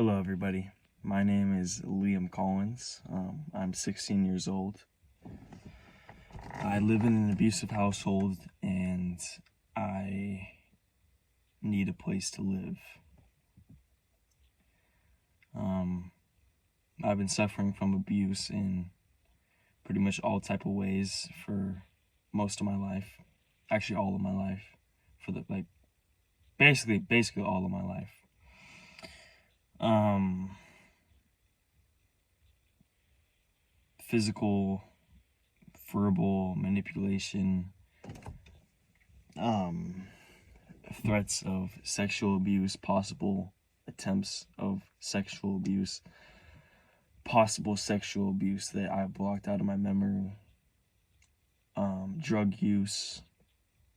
Hello, everybody. My name is Liam Collins. I'm 16 years old. I live in an abusive household and I need a place to live. I've been suffering from abuse in pretty much all type of ways for most of my life. Actually, all of my life. Basically all of my life. Physical, verbal manipulation, threats of sexual abuse, possible attempts of sexual abuse, possible sexual abuse that I've blocked out of my memory, drug use,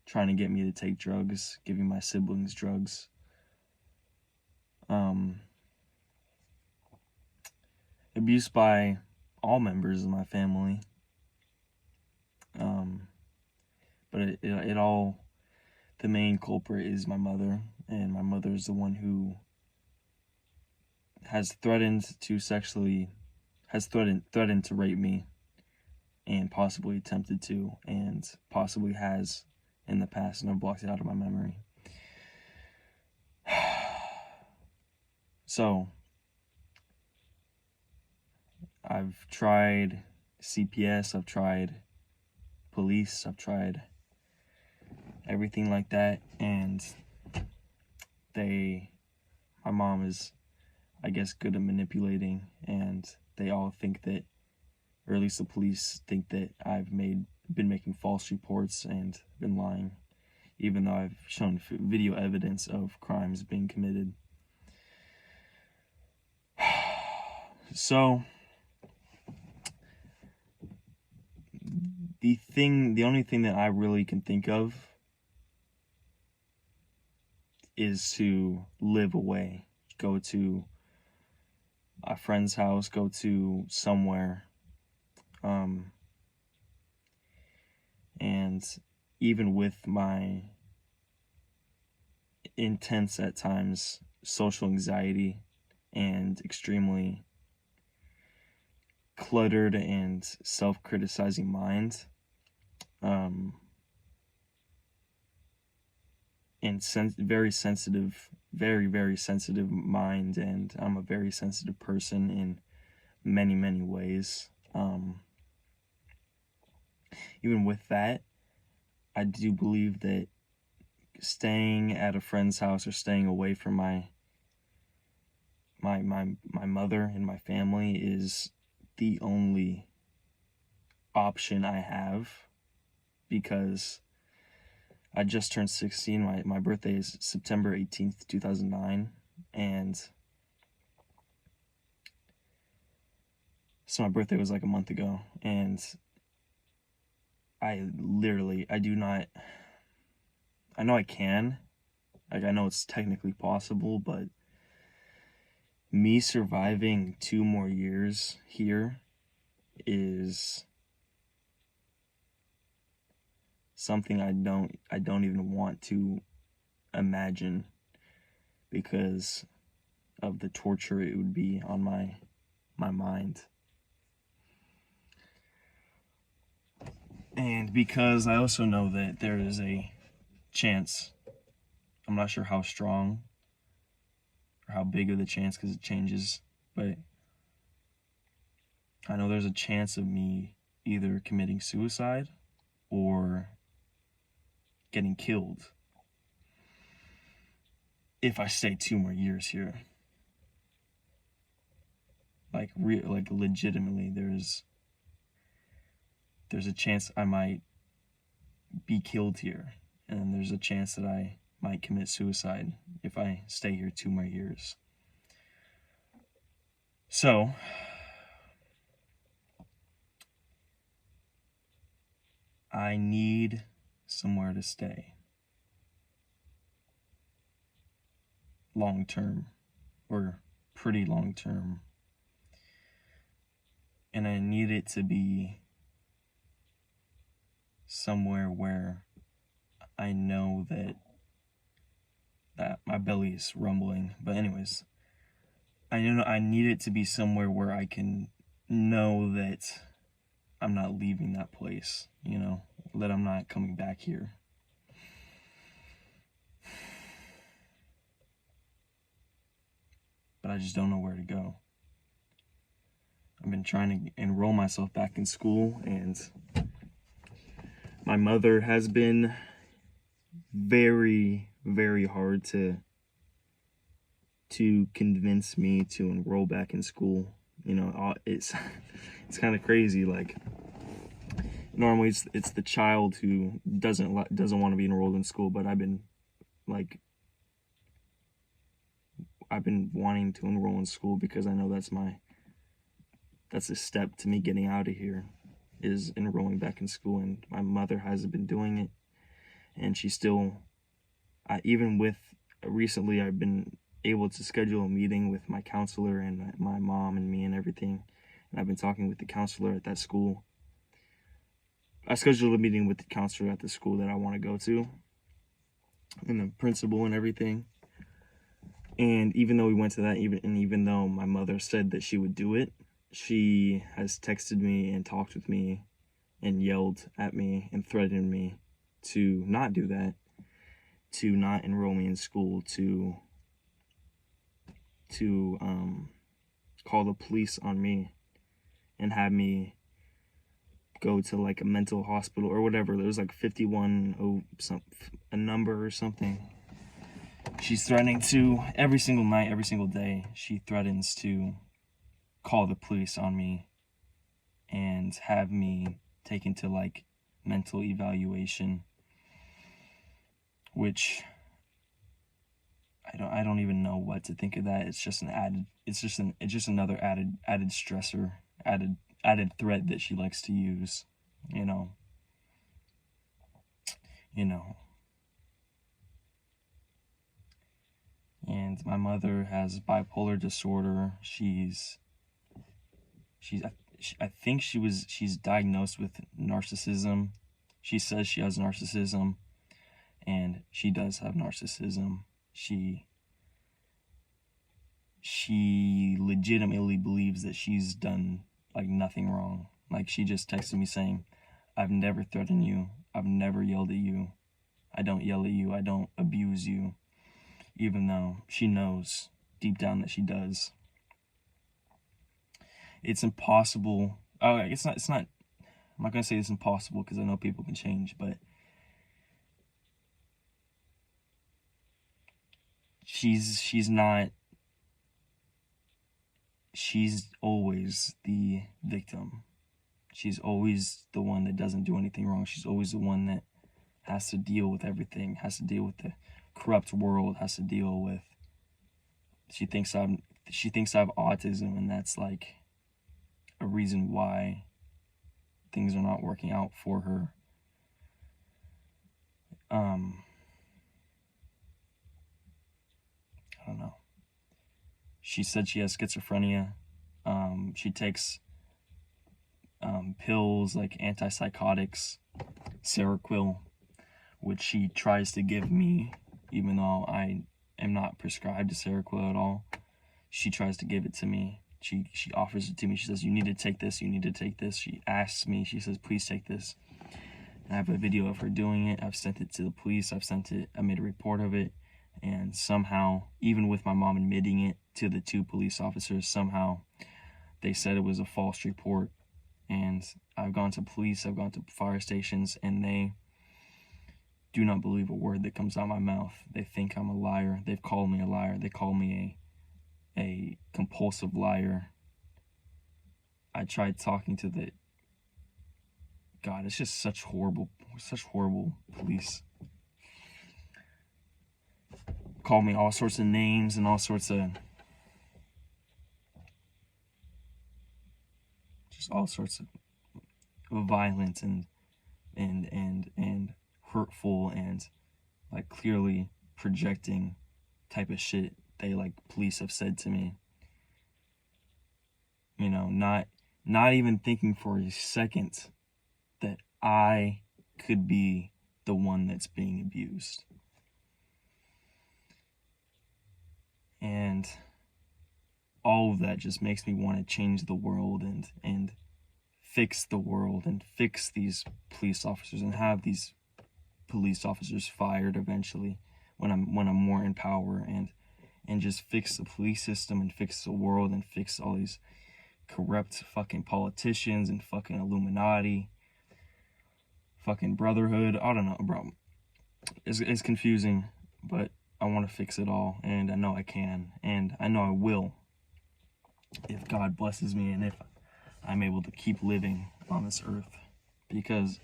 trying to get me to take drugs, giving my siblings drugs, abuse by all members of my family, but it all, the main culprit is my mother, and my mother is the one who has threatened to rape me, and possibly attempted to, and possibly has in the past, and I've blocked it out of my memory. So, I've tried CPS, I've tried police, I've tried everything like that, and my mom is, I guess, good at manipulating, and they all think that, or at least the police think that I've been making false reports and been lying, even though I've shown video evidence of crimes being committed. So, the only thing that I really can think of is to live away, go to a friend's house, go to somewhere, and even with my intense, at times, social anxiety and extremely cluttered and self-criticizing mind, and very sensitive, very sensitive mind, and I'm a very sensitive person in many ways. Even with that, I do believe that staying at a friend's house or staying away from my mother and my family is the only option I have, because I just turned 16. My birthday is September 18th, 2009, and so my birthday was like a month ago, and I know I can, like, I know it's technically possible, but me surviving 2 more years here is something I don't even want to imagine, because of the torture it would be on my mind. And because I also know that there is a chance, I'm not sure how strong or how big of the chance, because it changes, but I know there's a chance of me either committing suicide or getting killed if I stay 2 more years here. Like legitimately, there's a chance I might be killed here, and there's a chance that I might commit suicide if I stay here 2 more years. So, I need somewhere to stay long term, or pretty long term, and I need it to be somewhere where I know that my belly is rumbling. But anyways, I need it to be somewhere where I can know that I'm not leaving that place, that I'm not coming back here. But I just don't know where to go. I've been trying to enroll myself back in school, and my mother has been very, very hard to convince me to enroll back in school. It's kind of crazy. Like, normally it's the child who doesn't want to be enrolled in school, but I've been wanting to enroll in school because I know that's a step to me getting out of here, is enrolling back in school. And my mother hasn't been doing it, and she still, even with recently, I've been able to schedule a meeting with my counselor and my mom and me and everything. And I've been talking with the counselor at that school. I scheduled a meeting with the counselor at the school that I want to go to, and the principal and everything. And even though we went to that, even though my mother said that she would do it, she has texted me and talked with me and yelled at me and threatened me to not do that, to not enroll me in school, to call the police on me and have me go to like a mental hospital or whatever. There was like 51 a number or something. She's threatening to, every single night, every single day, she threatens to call the police on me and have me taken to like mental evaluation, which I don't even know what to think of that. It's just another added stressor, added threat that she likes to use, you know. And my mother has bipolar disorder. I think she's diagnosed with narcissism. She says she has narcissism, and she does have narcissism. She legitimately believes that she's done like nothing wrong. Like, she just texted me saying, "I've never threatened you. I've never yelled at you. I don't yell at you. I don't abuse you," even though she knows deep down that she does. It's impossible. Oh, it's not. I'm not gonna say it's impossible because I know people can change, but she's not. She's always the victim. She's always the one that doesn't do anything wrong. She's always the one that has to deal with everything, has to deal with the corrupt world, has to deal with. She thinks I have autism, and that's like a reason why things are not working out for her. I don't know. She said she has schizophrenia. She takes pills like antipsychotics, Seroquel, which she tries to give me, even though I am not prescribed to Seroquel at all. She tries to give it to me. She offers it to me. She says, "You need to take this. You need to take this." She asks me. She says, "Please take this." And I have a video of her doing it. I've sent it to the police. I made a report of it. And somehow, even with my mom admitting it to the 2 police officers, somehow they said it was a false report. And I've gone to police, I've gone to fire stations, and they do not believe a word that comes out of my mouth. They think I'm a liar. They've called me a liar. They call me a compulsive liar. I tried talking to the... God, it's just such horrible police. Called me all sorts of names and all sorts of... just all sorts of violent and hurtful and like clearly projecting type of shit they like police have said to me. Not even thinking for a second that I could be the one that's being abused. And all of that just makes me want to change the world and fix the world and fix these police officers and have these police officers fired eventually when I'm more in power, and just fix the police system and fix the world and fix all these corrupt fucking politicians and fucking Illuminati, fucking Brotherhood. I don't know, bro. It's confusing, but I want to fix it all, and I know I can, and I know I will, if God blesses me and if I'm able to keep living on this earth. Because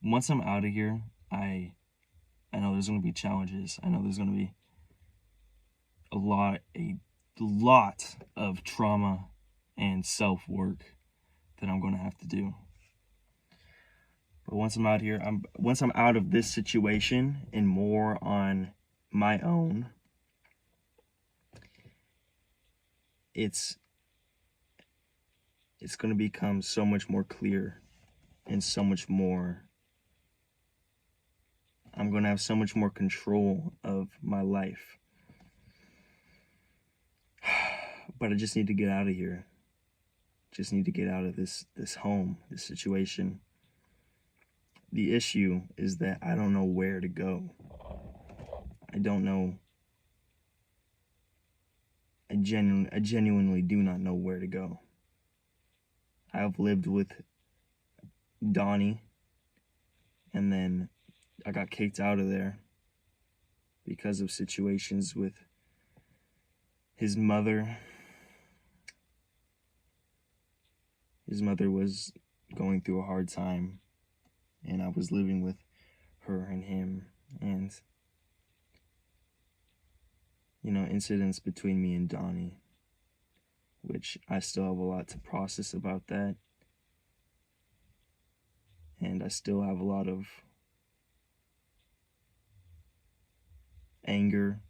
once I'm out of here, I know there's going to be challenges. I know there's going to be a lot of trauma and self-work that I'm going to have to do. But once I'm out here, once I'm out of this situation and more on my own, it's going to become so much more clear and so much more. I'm going to have so much more control of my life. But I just need to get out of here. Just need to get out of this home, this situation. The issue is that I don't know where to go. I don't know. I genuinely do not know where to go. I have lived with Donnie, and then I got kicked out of there because of situations with his mother. His mother was going through a hard time, and I was living with her and him, and, you know, incidents between me and Donnie, which I still have a lot to process about that, and I still have a lot of anger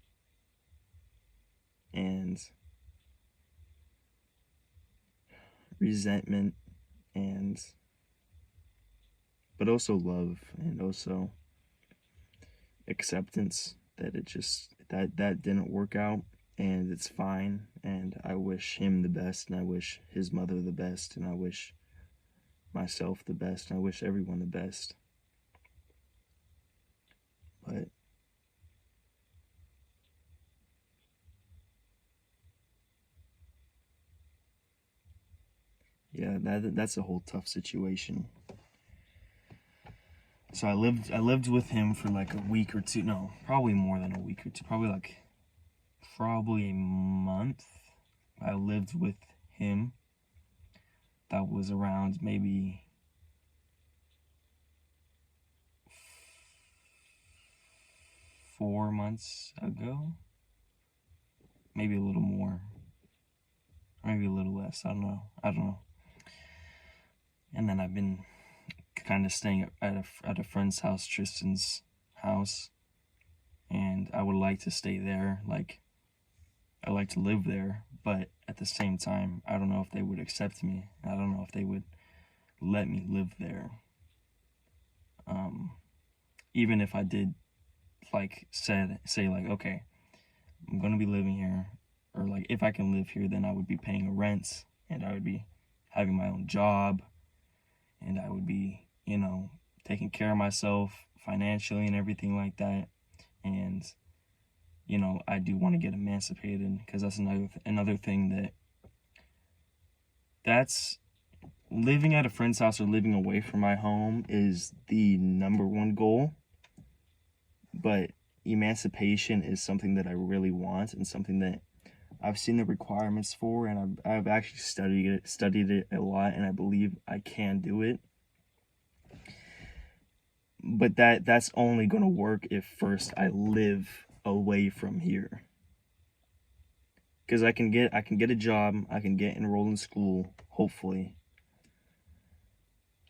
and resentment, and but also love and also acceptance that it just that didn't work out, and it's fine, and I wish him the best, and I wish his mother the best, and I wish myself the best, and I wish everyone the best. But yeah, that's a whole tough situation. So I lived with him for like a week or two. No, probably more than a week or two. Probably a month. I lived with him. That was around maybe 4 months ago. Maybe a little more. Maybe a little less. I don't know. And then I've been kind of staying at a friend's house, Tristan's house, and I would like to stay there. Like, I like to live there, but at the same time, I don't know if they would accept me. I don't know if they would let me live there. Even if I did, like, say like, okay, I'm gonna be living here, or like, if I can live here, then I would be paying a rent, and I would be having my own job, and I would be, you know, taking care of myself financially and everything like that. And, you know, I do want to get emancipated, because that's another thing that's living at a friend's house or living away from my home is the number one goal. But emancipation is something that I really want, and something that I've seen the requirements for, and I've actually studied it a lot, and I believe I can do it. But that's only going to work if first I live away from here. Because I can get a job, I can get enrolled in school, hopefully.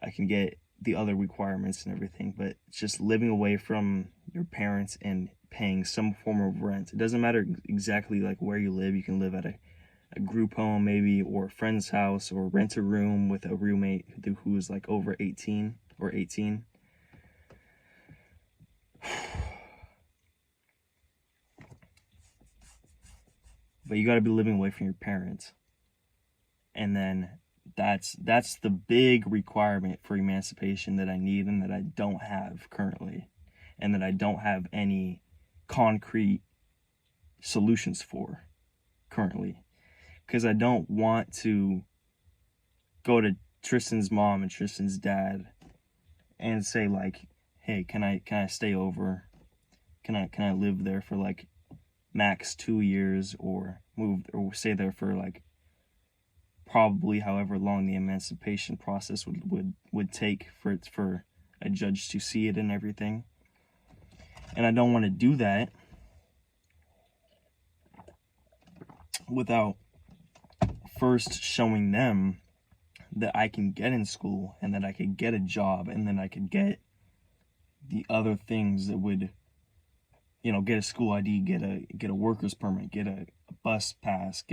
I can get the other requirements and everything, but it's just living away from your parents and paying some form of rent. It doesn't matter exactly like where you live. You can live at a group home maybe, or a friend's house, or rent a room with a roommate who is like over 18 or 18. but you got to be living away from your parents. And then that's the big requirement for emancipation that I need and that I don't have currently, and that I don't have any concrete solutions for currently, because I don't want to go to Tristan's mom and Tristan's dad and say like, hey, can I stay over? Can I live there for like max 2 years, or stay there for like probably however long the emancipation process would take for a judge to see it and everything. And I don't want to do that without first showing them that I can get in school and that I could get a job, and then I could get the other things that would, get a school ID, get a worker's permit, get a bus pass,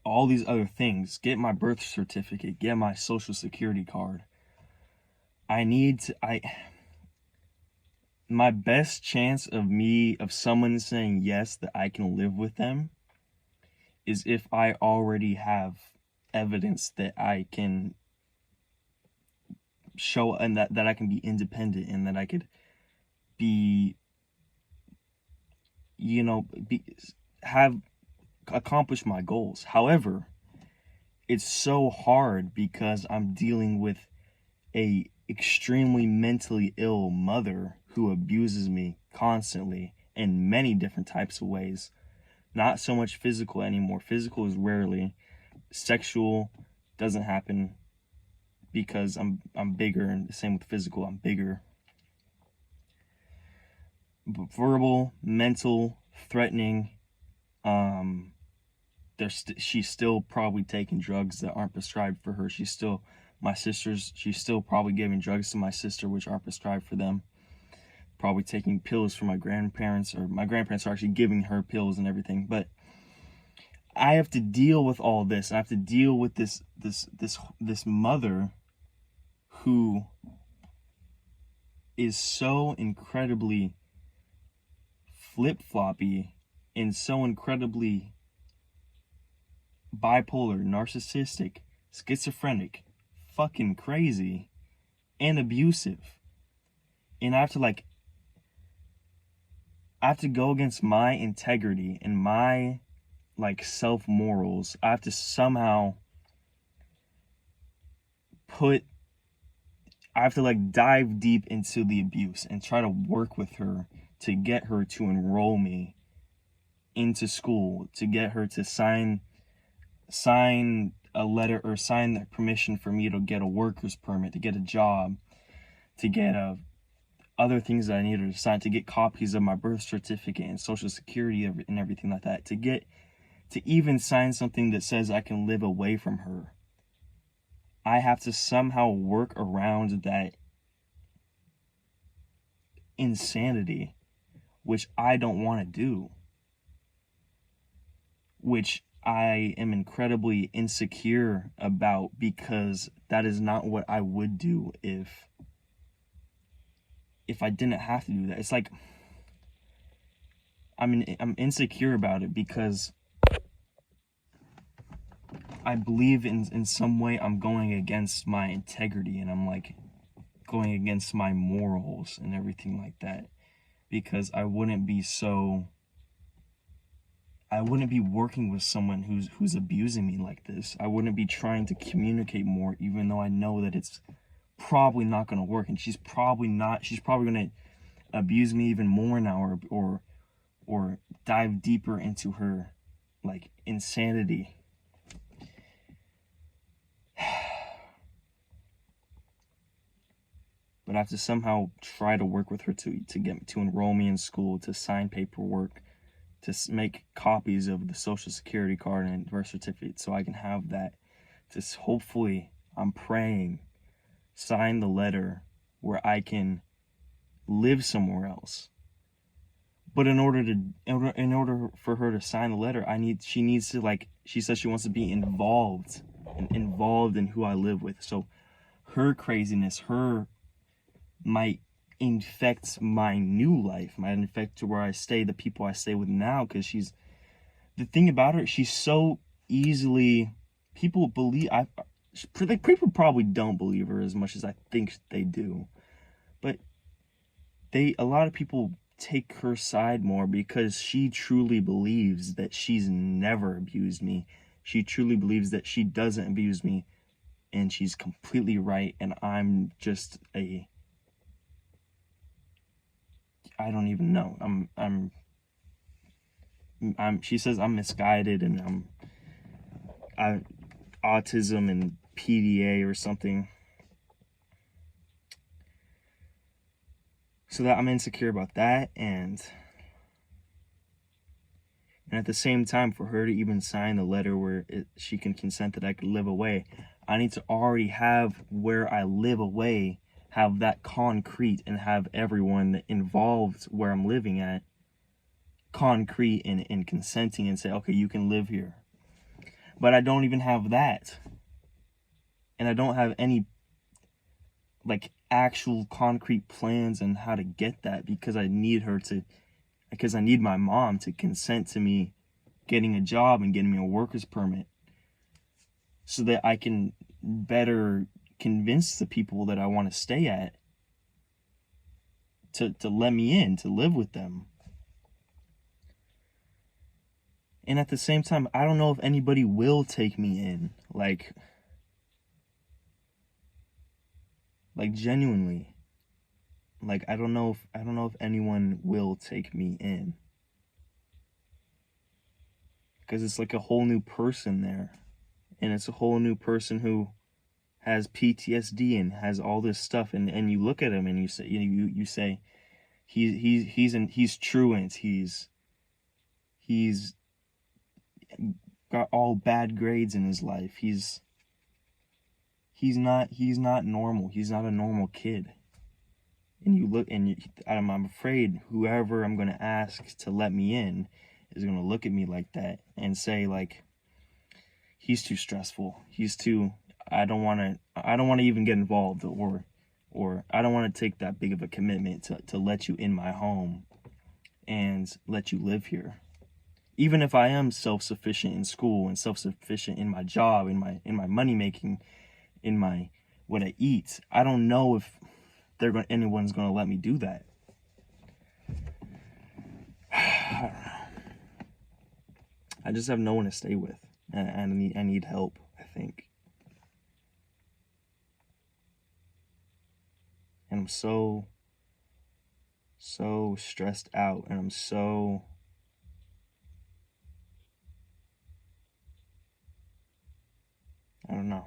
all these other things, get my birth certificate, get my social security card. My best chance of someone saying yes, that I can live with them, is if I already have evidence that I can show, and that I can be independent, and that I could be, accomplish my goals. However, it's so hard because I'm dealing with a extremely mentally ill mother who abuses me constantly in many different types of ways. Not so much physical anymore. Physical is rarely. Sexual doesn't happen because I'm bigger, and the same with physical, I'm bigger. But verbal, mental, threatening, she's still probably taking drugs that aren't prescribed for her. She's still probably giving drugs to my sister which aren't prescribed for them. Probably taking pills for my grandparents, or my grandparents are actually giving her pills and everything. But I have to deal with all this. I have to deal with this mother who is so incredibly flip-floppy and so incredibly bipolar, narcissistic, schizophrenic, fucking crazy, and abusive. And I have to go against my integrity and my self-morals. I have to somehow dive deep into the abuse and try to work with her to get her to enroll me into school, to get her to sign a letter, or sign the permission for me to get a worker's permit, to get a job, to get other things that I needed to sign, to get copies of my birth certificate and social security and everything like that, to even sign something that says I can live away from her. I have to somehow work around that insanity, which I don't want to do, which I am incredibly insecure about, because that is not what I would do if I didn't have to do that. It's like I'm insecure about it because I believe in some way I'm going against my integrity, and I'm going against my morals and everything like that, because I wouldn't be working with someone who's abusing me like this. I wouldn't be trying to communicate more, even though I know that it's probably not going to work, and she's probably going to abuse me even more now, or dive deeper into her insanity. But I have to somehow try to work with her to enroll me in school, to sign paperwork, to make copies of the social security card and birth certificate, so I can have that, to hopefully, I'm praying, sign the letter where I can live somewhere else. But in order for her to sign the letter, she needs to, she says she wants to be involved in who I live with. So her craziness, might infect my new life, might infect to where I stay, the people I stay with now, because she's the thing about her, she's so easily, people believe, people probably don't believe her as much as I think they do, but a lot of people take her side more because she truly believes that she's never abused me. She truly believes that she doesn't abuse me, and she's completely right, and I'm just I don't even know. She says I'm misguided and I autism and PDA or something. So that I'm insecure about that, and at the same time, for her to even sign the letter where she can consent that I could live away, I need to already have where I live away, have that concrete, and have everyone involved where I'm living at concrete and consenting and say, okay, you can live here. But I don't even have that. And I don't have any like actual concrete plans on how to get that, because I need my mom to consent to me getting a job and getting me a worker's permit so that I can better convince the people that I want to stay at to let me in, to live with them. And at the same time, I don't know if anybody will take me in, like genuinely. Like I don't know if anyone will take me in, because it's like a whole new person there, and it's a whole new person who has PTSD and has all this stuff, and you look at him and you say he's truant, he's got all bad grades in his life, he's not normal, he's not a normal kid. And you look, and I'm afraid whoever I'm going to ask to let me in is going to look at me like that and say, like, he's too stressful, I don't want to even get involved, or I don't want to take that big of a commitment to let you in my home and let you live here. Even if I am self-sufficient in school and self-sufficient in my job, in my money making, in my what I eat, I don't know if anyone's going to let me do that. I don't know. I just have no one to stay with, and I need help, I think. And I'm so stressed out, and I don't know.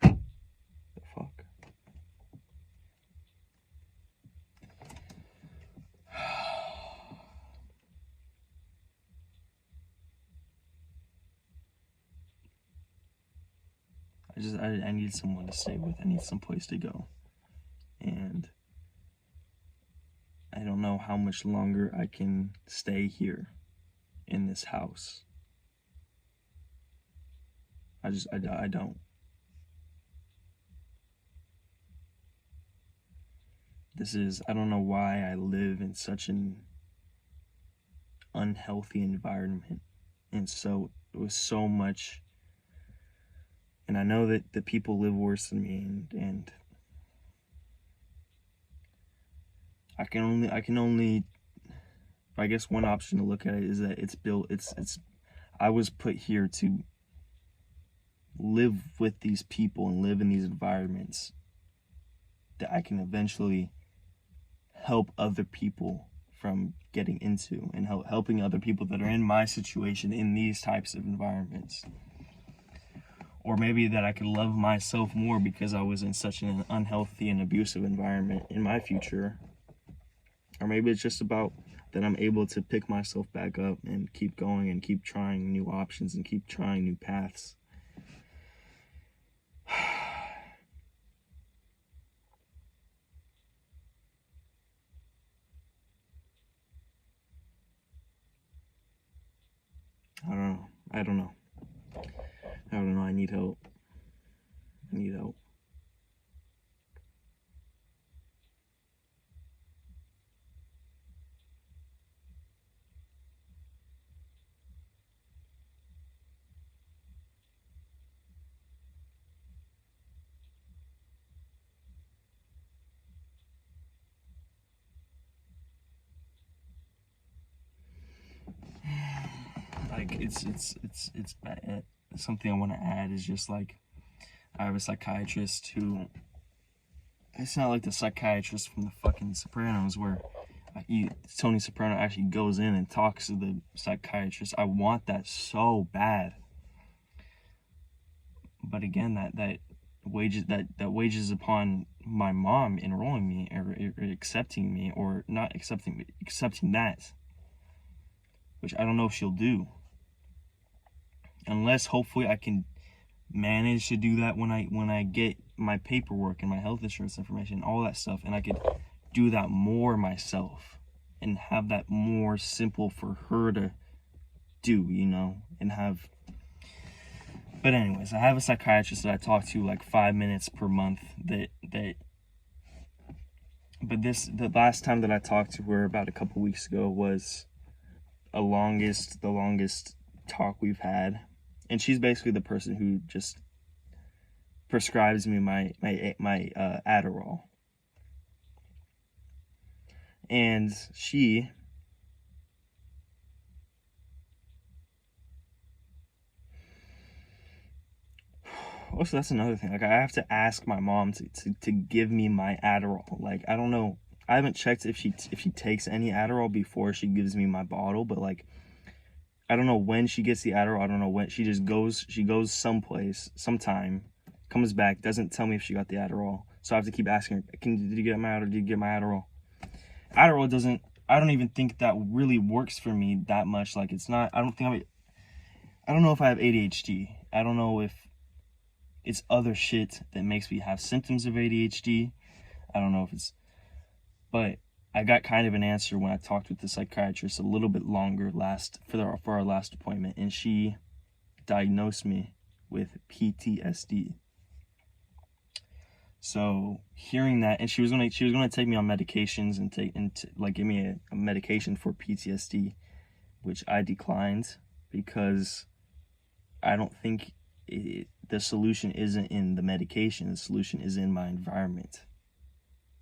The fuck? I need someone to stay with. I need some place to go. And I don't know how much longer I can stay here in this house. I don't. I don't know why I live in such an unhealthy environment. And so it was so much, and I know that the people live worse than me, and I can only I guess one option to look at it is that I was put here to live with these people and live in these environments that I can eventually help other people from getting into, and helping other people that are in my situation in these types of environments. Or maybe that I could love myself more because I was in such an unhealthy and abusive environment in my future. Or maybe it's just about that I'm able to pick myself back up and keep going and keep trying new options and keep trying new paths. I don't know. I don't know. I don't know. I need help. I need help. Like it's bad. Something I want to add is just like I have a psychiatrist who, it's not like the psychiatrist from the fucking Sopranos where Tony Soprano actually goes in and talks to the psychiatrist. I want that so bad. But again, that wages upon my mom enrolling me or accepting me, or not accepting me, accepting that, which I don't know if she'll do. Unless hopefully I can manage to do that when I get my paperwork and my health insurance information, all that stuff, and I could do that more myself and have that more simple for her to do, you know, and have. But anyways, I have a psychiatrist that I talk to like 5 minutes per month the last time that I talked to her about a couple weeks ago was the longest talk we've had. And she's basically the person who just prescribes me my Adderall. And she also, that's another thing. Like, I have to ask my mom to give me my Adderall. Like, I don't know. I haven't checked if she takes any Adderall before she gives me my bottle, but like, I don't know when she gets the Adderall. I don't know when she goes someplace, sometime, comes back, doesn't tell me if she got the Adderall. So I have to keep asking her, did you get my Adderall? Did you get my Adderall? Adderall I don't even think that really works for me that much. Like, it's not, I don't know if I have ADHD. I don't know if it's other shit that makes me have symptoms of ADHD. I don't know if it's, but I got kind of an answer when I talked with the psychiatrist a little bit longer for our last appointment, and she diagnosed me with PTSD. So hearing that, and she was gonna take me on medications and give me a medication for PTSD, which I declined because I don't think the solution isn't in the medication. The solution is in my environment.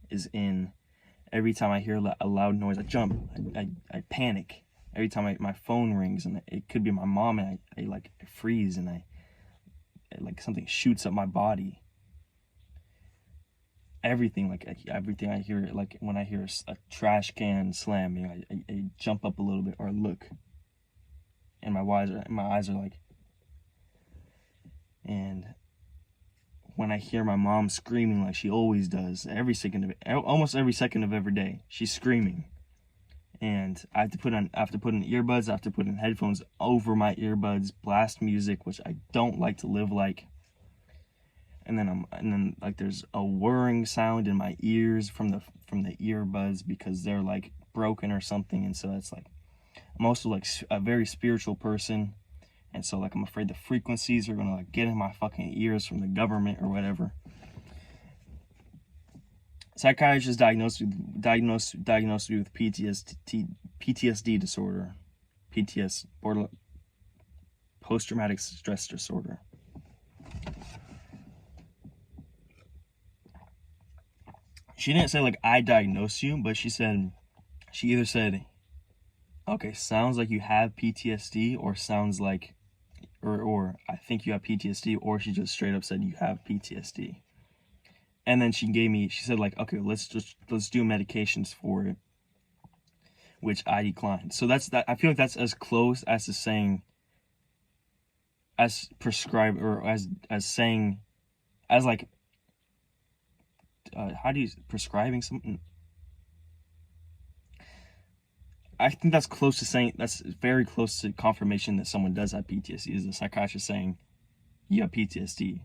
Is in every time I hear a loud noise, I jump, I panic. Every time my phone rings, and it could be my mom, and I freeze, and I like something shoots up my body. Everything I hear, like when I hear a trash can slamming, I jump up a little bit or look, and my eyes are like. And when I hear my mom screaming like she always does, almost every second of every day, she's screaming. And I have to put in earbuds, I have to put in headphones over my earbuds, blast music, which I don't like to live like. And then like there's a whirring sound in my ears from the earbuds because they're like broken or something. And so it's like, I'm also like a very spiritual person. And so, like, I'm afraid the frequencies are gonna like get in my fucking ears from the government or whatever. Psychiatrist diagnosed me with PTSD disorder, post-traumatic stress disorder. She didn't say like I diagnosed you, but she either said, okay, sounds like you have PTSD, or sounds like. Or I think you have PTSD, or she just straight up said you have PTSD. And then she said like, okay, let's do medications for it, which I declined. So that's that. I feel like that's as close as to saying, as prescribed, or as saying, as like, how do you prescribing something? I think that's close to saying, that's very close to confirmation that someone does have PTSD, is a psychiatrist saying you have PTSD,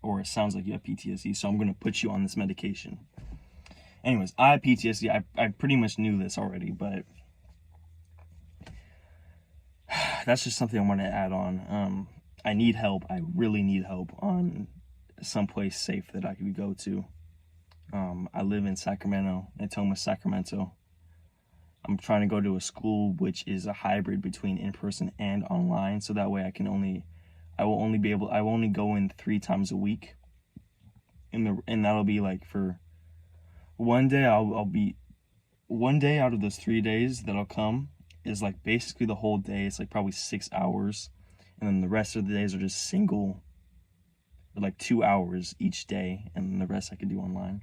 or it sounds like you have PTSD, so I'm going to put you on this medication. Anyways, I have PTSD. I pretty much knew this already, but that's just something I want to add on. I need help. I really need help on someplace safe that I could go to. I live in Sacramento, Natoma, Sacramento. I'm trying to go to a school which is a hybrid between in-person and online, so that way I will only go in 3 times a week, and that'll be like for one day. I'll be one day out of those 3 days that I'll come is like basically the whole day. It's like probably 6 hours, and then the rest of the days are just single, like 2 hours each day, and then the rest I could do online.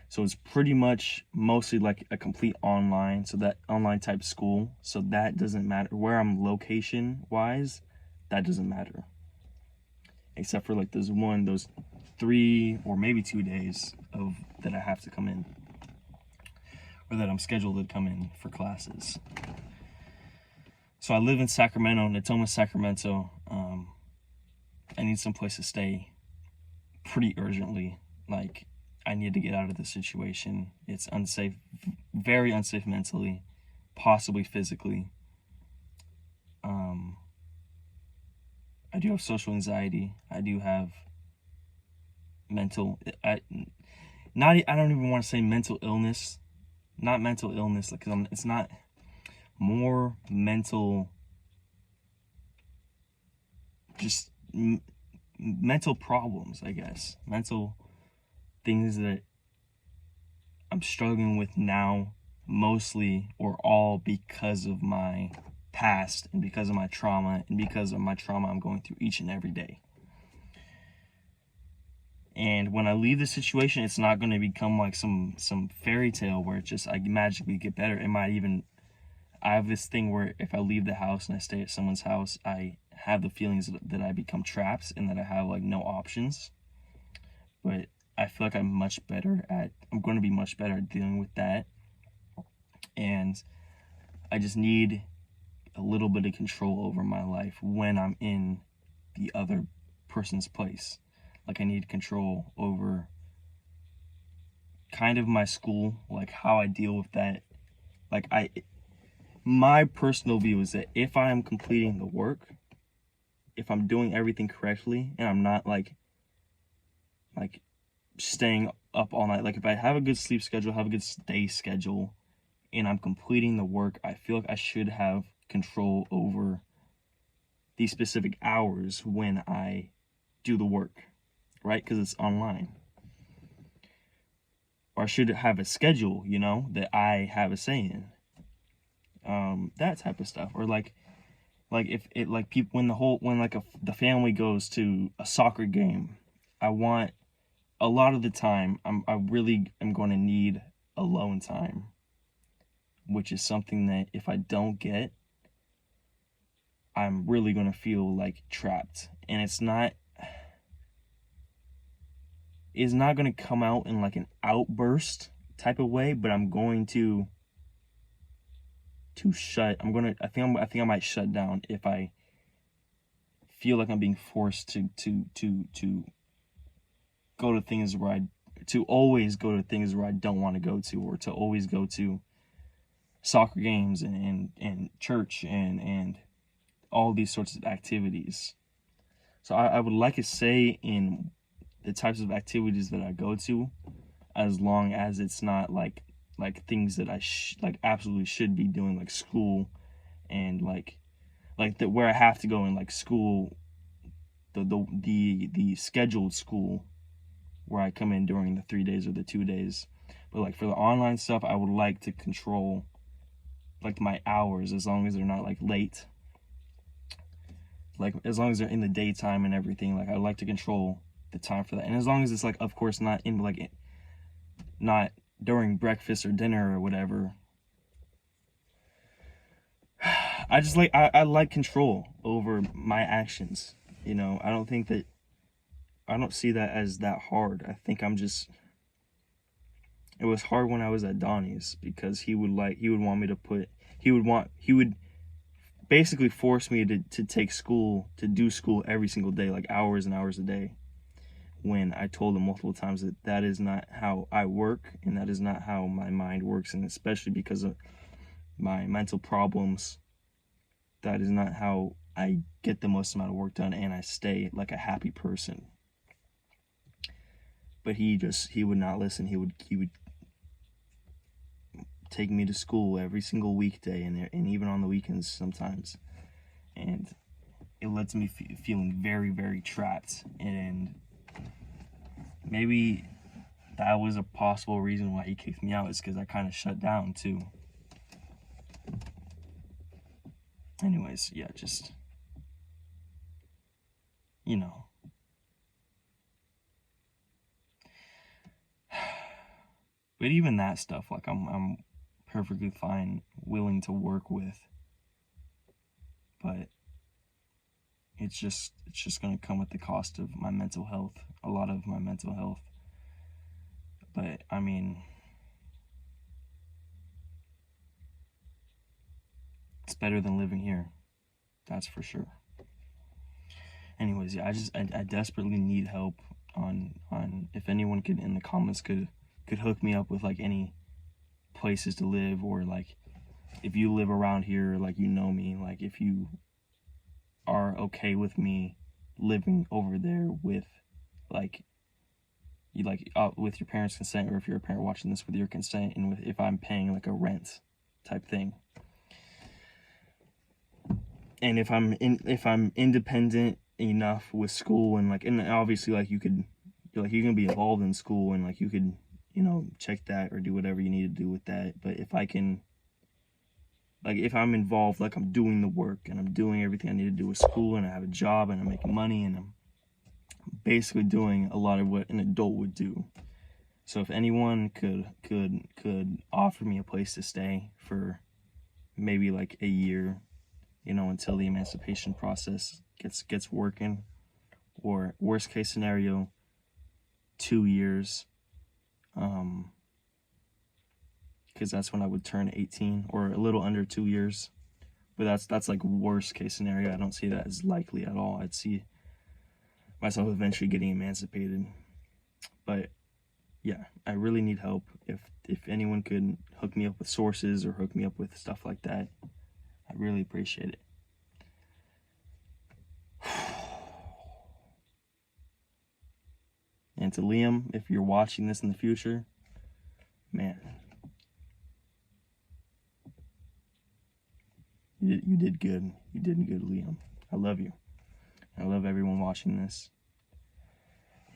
So it's pretty much mostly like a complete online, so that online type school. So that doesn't matter where I'm location wise. That doesn't matter, except for like those 3 or maybe 2 days of that I have to come in, or that I'm scheduled to come in for classes. So I live in Sacramento, Natoma, Sacramento. I need some place to stay pretty urgently. Like, I need to get out of this situation. It's unsafe, very unsafe mentally, possibly physically. I do have social anxiety. I do have mental. I don't even want to say mental illness. Not mental illness, because it's not more mental. Just mental problems, I guess. Mental things that I'm struggling with now, mostly or all because of my past and because of my trauma, I'm going through each and every day. And when I leave the situation, it's not going to become like some fairy tale where it's just I magically get better. I have this thing where if I leave the house and I stay at someone's house, I have the feelings that I become trapped and that I have like no options. But I feel like I'm going to be much better at dealing with that. And I just need a little bit of control over my life when I'm in the other person's place. Like, I need control over kind of my school, like how I deal with that. Like, my personal view is that if I am completing the work, if I'm doing everything correctly, and I'm not like staying up all night, like if I have a good sleep schedule, have a good day schedule, and I'm completing the work, I feel like I should have control over these specific hours when I do the work, right? Because it's online. Or I should have a schedule, that I have a say in. That type of stuff. Or like if it like people when the family goes to a soccer game, I want a lot of the time I really am going to need alone time, which is something that if I don't get, I'm really going to feel like trapped. And it's not going to come out in like an outburst type of way, but I'm going to I think I might shut down if I feel like I'm being forced to go to things to always go to things where I don't want to go to, or to always go to soccer games and church and all these sorts of activities. So I would like to say in the types of activities that I go to, as long as it's not like things that I absolutely should be doing, like school, and like where I have to go in, like school, the scheduled school where I come in during the 3 days or the 2 days. But like for the online stuff, I would like to control like my hours, as long as they're not like late, like as long as they're in the daytime and everything. Like, I'd like to control the time for that, and as long as it's like, of course, not during breakfast or dinner or whatever. I just I like control over my actions. I don't see that as that hard. I think it was hard when I was at Donnie's, because he would basically force me to take school, to do school every single day, like hours and hours a day, when I told him multiple times that is not how I work, and that is not how my mind works, and especially because of my mental problems That is not how I get the most amount of work done and I stay like a happy person. But he would not listen. He would take me to school every single weekday and even on the weekends sometimes. And it lets me feeling very, very trapped. And maybe that was a possible reason why he kicked me out, is because I kind of shut down too. Anyways, yeah, just, you know. But even that stuff, like, I'm perfectly fine, willing to work with. But it's just gonna come at the cost of my mental health, a lot of my mental health. But I mean, it's better than living here, that's for sure. Anyways, yeah, I desperately need help on if anyone could in the comments could hook me up with like any places to live, or like if you live around here, like, you know me, like if you are okay with me living over there with like you like with your parents' consent, or if you're a parent watching this with your consent, and with if I'm paying like a rent type thing. And if I'm independent enough with school, and like, and obviously like you can be involved in school, and like you could, you know, check that or do whatever you need to do with that. But if I can, like, if I'm involved, like I'm doing the work and I'm doing everything I need to do with school, and I have a job and I'm making money, and I'm basically doing a lot of what an adult would do. So if anyone could offer me a place to stay for maybe like a year, you know, until the emancipation process gets working, or worst case scenario, 2 years, because that's when I would turn 18, or a little under 2 years. But that's like worst case scenario. I don't see that as likely at all. I'd see myself eventually getting emancipated. But yeah, I really need help. If anyone could hook me up with sources or hook me up with stuff like that, I'd really appreciate it. And to Liam, if you're watching this in the future, man, you did good. You did good, Liam. I love you. I love everyone watching this.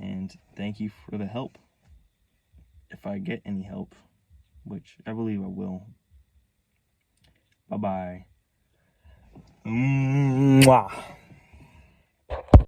And thank you for the help. If I get any help, which I believe I will. Bye-bye. Mwah.